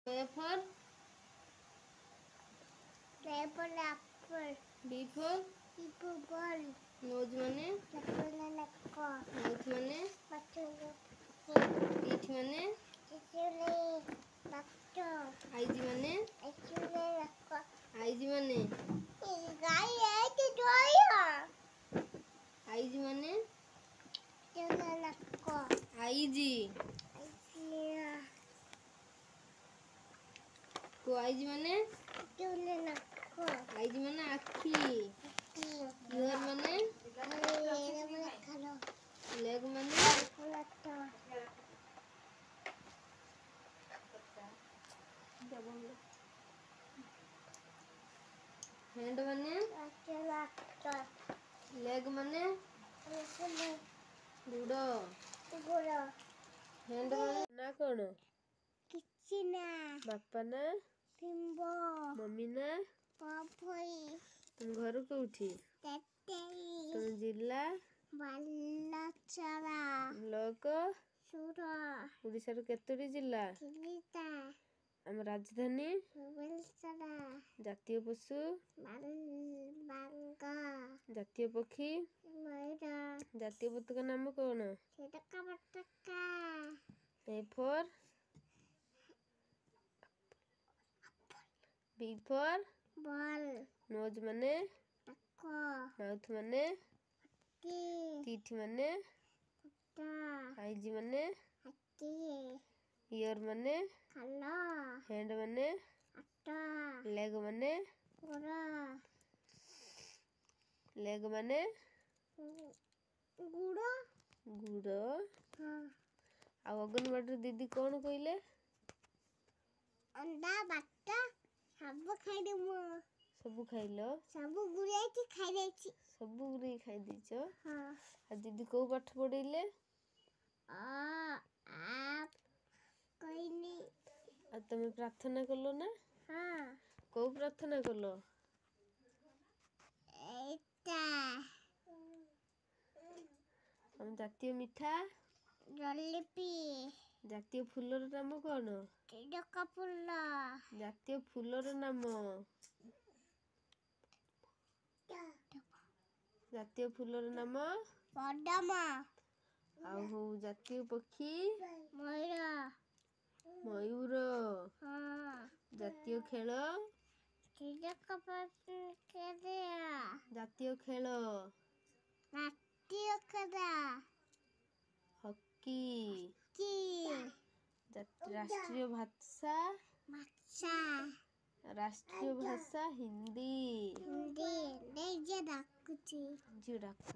A for apple. B for Ball. nose মানে mouth মানে teeth মানে eyes মানে eyes মানে eyes মানে eyes को eyes মানে eyes মানে আখি ear মানে leg মানে hand মানে leg মানে ଗୁଡ଼ hand ମାନେ ନା କଣ ବାପା ନା ମମି ନା तुम घर कोठी तुम जिला ब्लॉक ओडिशा रो केतोटी जिला आम राजधानी जातीय पशु जातीय पक्षी जातीय पताका नाम कौन A for B for ball. nose মানে mouth মানে teeth মানে eyes মানে ear মানে hand মানে leg ମାନେ ଗୁଡ଼ ଆଉ ଅଙ୍ଗନବାଡ଼ିର ଦିଦି କଣ କହିଲେ अंडा बाटा ସବୁ ଖାଇଲ सब गुड़िया खाई ସବୁ ଗୁରେଇ ଖାଇ ଦେଇଛ हाँ ଆଉ ଦିଦି କୋଉ ପାଠ ପଢେଇଲେ आप कोई नहीं ଆଉ ତମେ ପ୍ରାର୍ଥନା କଲ ନା हाँ କୋଉ ପ୍ରାର୍ଥନା କଲ एटा ଆମ ଜାତୀୟ ମିଠା जलेबी ଜାତୀୟ ଫୁଲର ନାମ କଣ चिड़का पुल्ला ଜାତୀୟ ଫୁଲର ନାମ ଜାତୀୟ ଫୁଲର ନାମ पदमा ଆଉ ହଉ ଜାତୀୟ ପକ୍ଷୀ मयूरा ମୟୂର हाँ ଜାତୀୟ ଖେଳ चिड़का पत्रिया ଜାତୀୟ ଖେଳ नाट्य कदा ହକି की ରାଷ୍ଟ୍ରୀୟ ଭାଷା मच्छा ରାଷ୍ଟ୍ରୀୟ ଭାଷା ହିନ୍ଦୀ हिंदी नहीं जे डाकुची ଝିଅ ଡାକ